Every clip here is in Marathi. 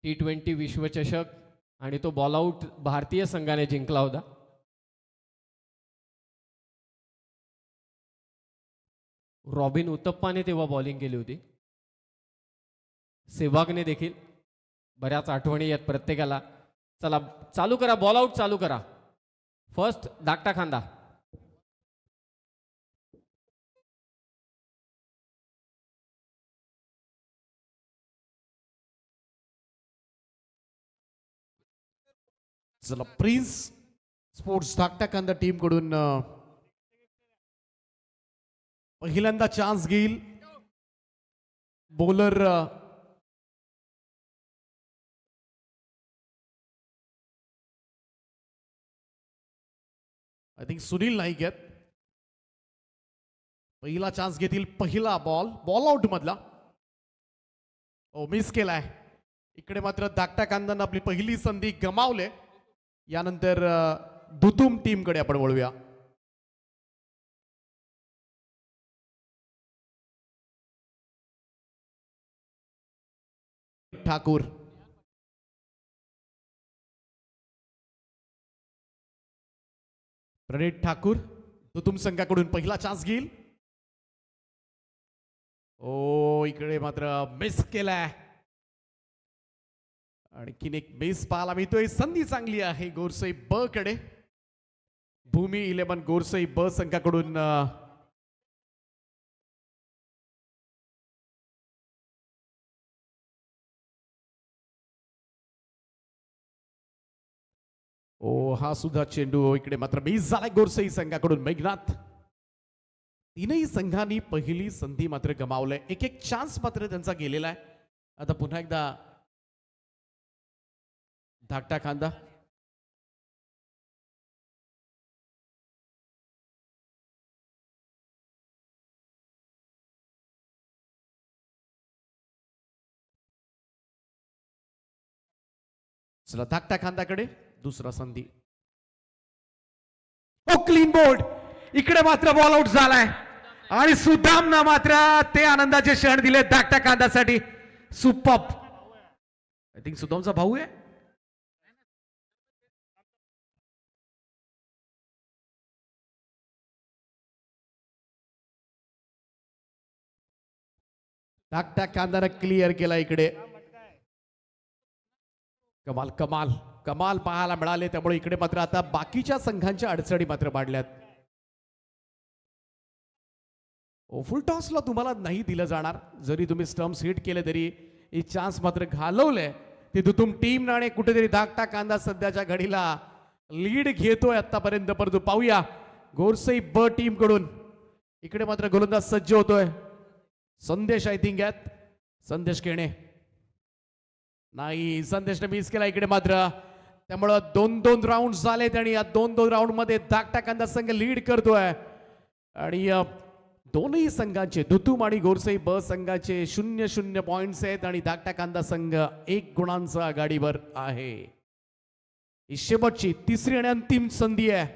T20 विश्वचषक आणि तो बॉल आउट भारतीय संघाने जिंकला होता. रॉबिन उतप्पाने तेव्हा बॉलिंग केली होती. सेवागने देखील. बऱ्याच आठवणी आहेत प्रत्येकाला. चला चालू करा, बॉल आउट चालू करा. फर्स्ट धाकटा खांदा. चला प्रिन्स स्पोर्ट्स धाकटा कांदा टीम कडून पहिल्यांदा चान्स घेईल bowler I think Sunil Naik आहेत. पहिला चान्स घेतील. पहिला बॉल आउट मधला. ओ मिस केलाय. इकडे मात्र धाकटा कांदानं आपली पहिली संधी गमावले. यानंतर दुतुम टीम कडे आपण वळूया. ठाकूर प्रणित ठाकूर दुतुम संघाकडून पहिला चान्स घेईल. ओ इकडे मात्र मिस केलाय. आणखीन एक मिस पाहायला मिळतोय. संधी चांगली आहे गोरसई ब कडे. भूमी 11 गोरसई ब संघाकडून ओ हा सुद्धा चेंडू इकडे मात्र मिस झालाय गोरसई संघाकडून. मेघनाथ. तीनही संघांनी पहिली संधी मात्र गमावलंय. एक एक चान्स मात्र त्यांचा गेलेला आहे. आता पुन्हा एकदा धाकटा खांदा. चला धाकटा खांदाकडे दुसरा संधी. ओ क्लीन बोल्ड. इकडे मात्र बॉल आउट झालाय आणि सुदामना मात्र ते आनंदाचे क्षण दिले धाकटा कांदासाठी. सुपर. आय थिंक सुदामचा भाऊ आहे. धाकटा कांदाने क्लिअर केला इकडे. कमाल कमाल कमाल पाहायला मिळाले. त्यामुळे इकडे मात्र आता बाकीच्या संघांच्या अडचणी मात्र वाढल्यात. फुल टॉसला तुम्हाला नाही दिलं जाणार. जरी तुम्ही स्टम्प्स हिट केले तरी हे चान्स मात्र घालवले. ते दुतुम टीम नाणे कुठेतरी धाकटा कांदा सध्याच्या घडीला लीड घेतोय आतापर्यंत. परंतु पाहूया गोरसई ब टीम कडून. इकडे मात्र गोलंदाज सज्ज होतोय. संदेश आय थिंक आहेत. संदेश केणे नाही. संदेशने मिस केला इकडे मात्र. त्यामुळं 2-2 राऊंड झालेत आणि या 2-2 राऊंड मध्ये धाकटा कांदा संघ लीड करतोय. आणि दोनही संघांचे दुतुम आणि गोरसई ब संघाचे 0-0 पॉइंट्स आहेत आणि धाकटा कांदा संघ 1 गुणांचा आघाडीवर आहे. ही शेवटची तिसरी आणि अंतिम संधी आहे.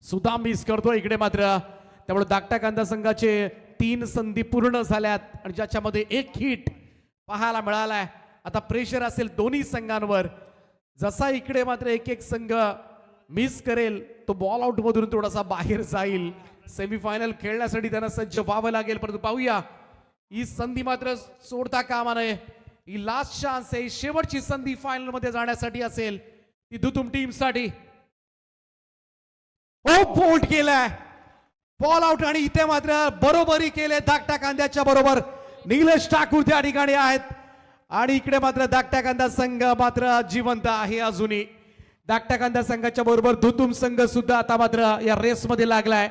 सुदाम मिस करतो इकडे मात्र. त्यामुळे धाकटा कांदा संघाचे 3 संधी पूर्ण झाल्यात आणि ज्याच्यामध्ये 1 हिट पाहायला मिळालाय. आता प्रेशर असेल दोन्ही संघांवर. जसा इकडे मात्र एक संघ मिस करेल तो बॉल आउट मधून थोडासा बाहेर जाईल. सेमीफायनल खेळण्यासाठी त्यांना सज्ज व्हावं लागेल. परंतु पाहूया ही संधी मात्र सोडता कामा नये. ही लास्ट चान्स आहे. शेवटची संधी फायनल मध्ये जाण्यासाठी असेल ती दुतुम टीम साठी. ओ बोल्ड केलाय बॉल आउट आणि इथे मात्र बरोबरी केले धाकटा कांद्याच्या बरोबर. निलेश ठाकूर त्या ठिकाणी आहेत आणि इकडे मात्र धाकटा कांदा संघ मात्र जिवंत आहे अजूनही. धाकटा कांदा संघाच्या बरोबर दुतुम संघ सुद्धा आता मात्र या रेस मध्ये लागलाय.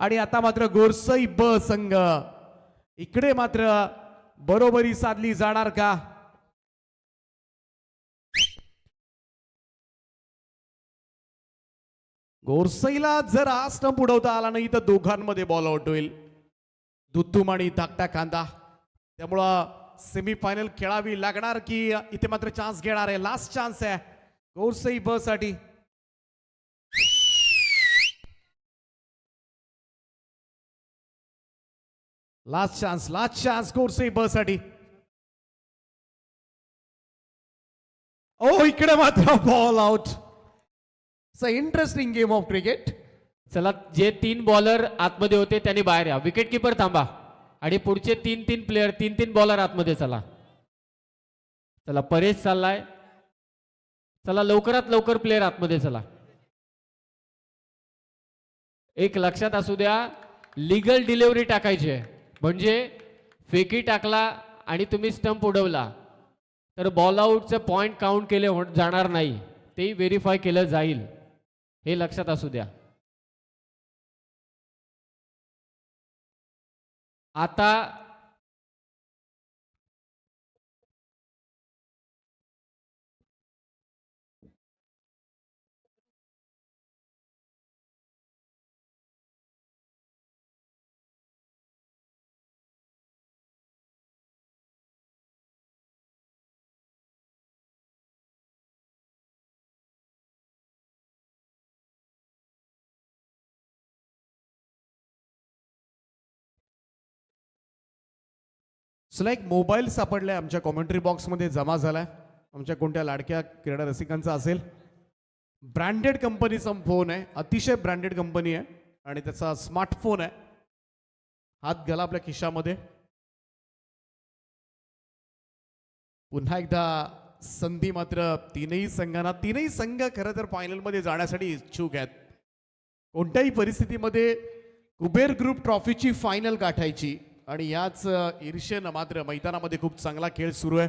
आणि आता मात्र गोरसई ब संघ इकडे मात्र बरोबरी साधली जाणार का. गोरसईला जर हा स्टंप उडवता आला नाही तर दोघांमध्ये बॉल आउट होईल. दुतुम आणि धाकटा कांदा. त्यामुळं सेमीफायनल खेळावी लागणार की इथे मात्र चान्स घेणार आहे. लास्ट चान्स आहे गोरसई ब साठी. लास्ट चान्स गोरसई ब साठी. ओ इकडे मात्र ball out. It's a interesting game of cricket. चला जे 3 बॉलर आतमध्ये होते त्यांनी बाहेर या. विकेट किपर थांबा आणि पुढचे 3 प्लेयर 3 बॉलर आतमध्ये चला. चला परेश चाललाय. चला लवकरात लवकर प्लेयर आतमध्ये चला. एक लक्षात असू द्या, लिगल डिलिव्हरी टाकायची आहे. म्हणजे फेकी टाकला आणि तुम्ही स्टंप उडवला तर बॉल आउटचे पॉइंट काउंट केले जाणार नाही, तेही व्हेरीफाय केलं जाईल, हे लक्षात असू द्या. आता चला एक मोबाईल सापडलाय आमच्या कॉमेंट्री बॉक्समध्ये जमा झालाय. आमच्या कोणत्या लाडक्या क्रीडा रसिकांचा असेल. ब्रँडेड कंपनीचा फोन आहे, अतिशय ब्रँडेड कंपनी आहे आणि त्याचा स्मार्टफोन आहे. हात घाला आपल्या खिशामध्ये. पुन्हा एकदा संधी मात्र तीनही संघांना. तीनही संघ खरं तर फायनलमध्ये जाण्यासाठी इच्छुक आहेत. कोणत्याही परिस्थितीमध्ये कुबेर ग्रुप ट्रॉफीची फायनल गाठायची आणि याच ईर्ष्येनं मात्र मैदानामध्ये खूप चांगला खेळ सुरू आहे.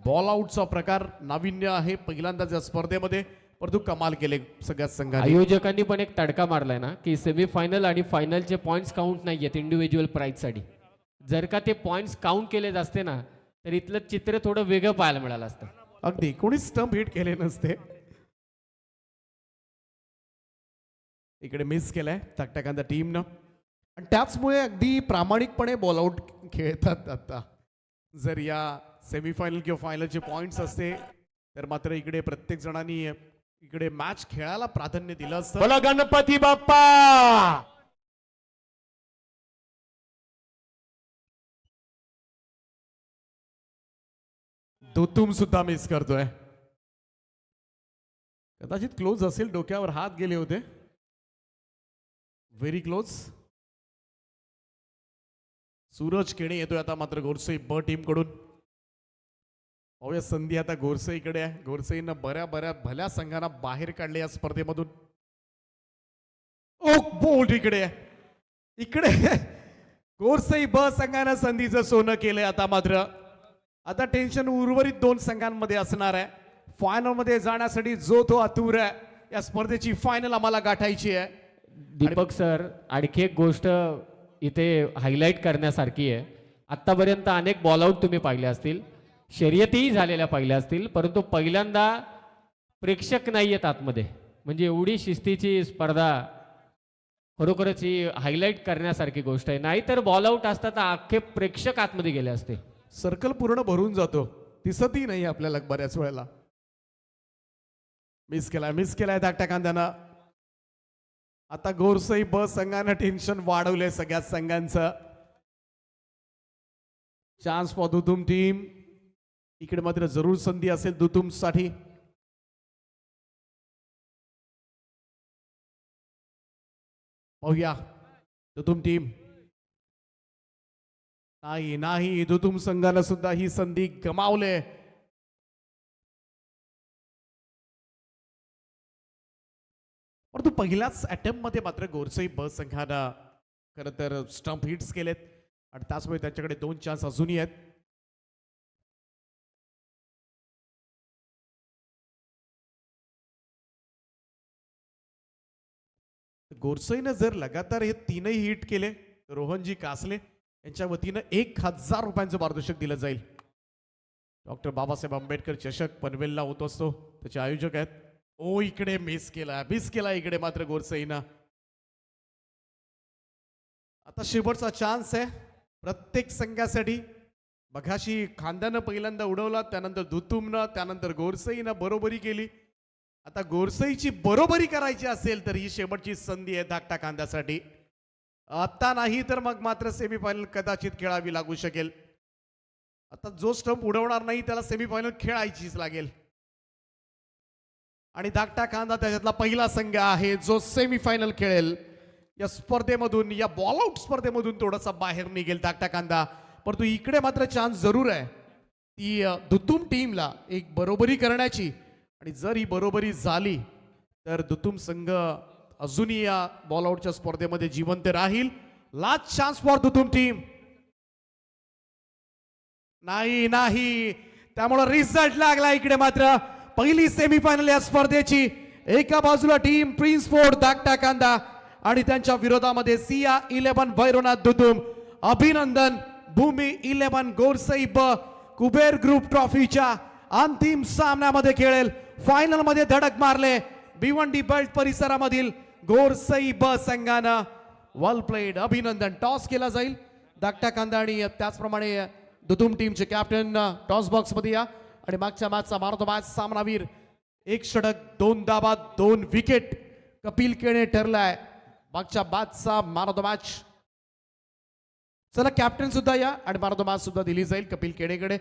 बॉल आउटचा प्रकार नाविन्य आहे पहिल्यांदाच या स्पर्धेमध्ये, परंतु कमाल केले सगळ्याच संघांनी. आयोजकांनी पण एक तडका मारलाय ना की सेमीफायनल आणि फायनलचे पॉइंट्स काउंट नाही आहेत इंडिव्हिज्युअल प्राईजसाठी. जर का ते पॉइंट्स काउंट केले असते ना तर इथलं चित्र थोडं वेगळं पाहायला मिळालं असतं. अगदी कोणीच स्टंप हिट केले नसते. इकडे मिस केलाय तकटकांदा टीमनं आणि त्याचमुळे अगदी प्रामाणिकपणे बॉल आउट खेळतात. आता जर या सेमीफायनल किंवा फायनलचे पॉइंट्स असते तर मात्र इकडे प्रत्येक जणांनी इकडे मॅच खेळायला प्राधान्य दिलं असतं. बोला गणपती बाप्पा. दुतुम सुद्धा मिस करतोय. कदाचित क्लोज असेल, डोक्यावर हात गेले होते. Very close. सूरज केणे येतोय आता मात्र गोरसई ब टीम कडून. पाहूया संधी आता गोरसईकडे आहे. गोरसईनं बऱ्या भल्या संघांना बाहेर काढले या स्पर्धेमधून. ओ बोल्ड इकडे आहे. इकडे गोरसई ब संघानं संधीचं सोनं केलंय. आता मात्र आता टेन्शन उर्वरित 2 संघांमध्ये असणार आहे. फायनल मध्ये जाण्यासाठी जो तो आतुर आहे. या स्पर्धेची फायनल आम्हाला गाठायची आहे. दीपक सर, आणखी एक गोष्ट इथे हायलाईट करण्यासारखी आहे. आत्तापर्यंत अनेक बॉल आउट तुम्ही पाहिले असतील, शर्यतीही झालेल्या पाहिल्या असतील, परंतु पहिल्यांदा प्रेक्षक नाही आहेत आतमध्ये. म्हणजे एवढी शिस्तीची स्पर्धा खरोखरच ही हायलाईट करण्यासारखी गोष्ट आहे. नाहीतर बॉल आउट असता तर अख्खे प्रेक्षक आतमध्ये गेले असते. सर्कल पूर्ण भरून जातो, दिसतही नाही आपल्याला बऱ्याच वेळेला. मिस केलाय धाकट्या कांद्यानं. आता गोरसई ब संघानं टेन्शन वाढवलंय सगळ्याच संघांचं. चान्स फॉर दुतुम टीम. इकडे मात्र जरूर संधी असेल दुतुम साठी. पाहूया दुतुम टीम. नाही दुतुम संघानं सुद्धा ही संधी गमावले. परंतु पहिल्याच अटेम्प्ट मध्ये मात्र गोरसई ब संघानं खरं तर स्टंप हिट्स केलेत आणि त्याचमुळे त्यांच्याकडे 2 चान्स अजूनही आहेत. गोरसईनं जर लगातार हे 3ही हिट केले तर रोहनजी कासले यांच्या वतीनं 1000 रुपयांचं पारितोषिक दिलं जाईल. डॉक्टर बाबासाहेब आंबेडकर चषक पनवेलला होत असतो, त्याचे आयोजक आहेत. ओ इकडे मिस केला इकडे मात्र गोरसईनं. आता शेवटचा चान्स आहे प्रत्येक संघासाठी. बघाशी खांद्यानं पहिल्यांदा उडवला, त्यानंतर दुतुमनं, त्यानंतर गोरसईनं बरोबरी केली. आता गोरसईची बरोबरी करायची असेल तर ही शेवटची संधी आहे धाकटा कांद्यासाठी. आता नाही तर मग मात्र सेमीफायनल कदाचित खेळावी लागू शकेल. आता जो स्टंप उडवणार नाही त्याला सेमीफायनल खेळायचीच लागेल. आणि धाकटा कांदा त्याच्यातला पहिला संघ आहे जो सेमीफायनल खेळेल या स्पर्धेमधून, या बॉलआउट स्पर्धेमधून थोडासा बाहेर निघेल धाकटा कांदा. परंतु इकडे मात्र चान्स जरूर आहे ती दुतुम टीमला एक बरोबरी करण्याची, आणि जर ही बरोबरी झाली तर दुतुम संघ अजूनही या बॉलआउटच्या स्पर्धेमध्ये जिवंत राहील. लास्ट चान्स फॉर दुतुम टीम. नाही नाही, त्यामुळे रिझल्ट लागला इकडे मात्र. पहिली सेमीफायनल या स्पर्धेची. एका बाजूला टीम प्रिन्स फोर्ट धाकटा कांदा आणि त्यांच्या विरोधामध्ये सिया 11 भैरवनाथ दुतुम. अभिनंदन. भूमी 11 गोरसई ब कुबेर ग्रुप ट्रॉफीच्या अंतिम सामन्यामध्ये खेळेल. फायनल मध्ये धडक मारले भिवंडी बेल्ट परिसरामधील गोरसई ब संघानं. वेल प्लेड. अभिनंदन. टॉस केला जाईल धाकटा कांदा आणि त्याचप्रमाणे दुतुम टीमचे कॅप्टन टॉस बॉक्स मध्ये या. आणि मागच्या मॅचचा मॅन ऑफ द मॅच सामनावीर 1 षटक 2 धाबा 2 विकेट कपिल केणे ठरलाय मागच्या मॅचचा मॅन ऑफ द मॅच. चला कॅप्टन सुद्धा या आणि मॅन ऑफ द मॅच सुद्धा दिली जाईल कपिल केणेकडे.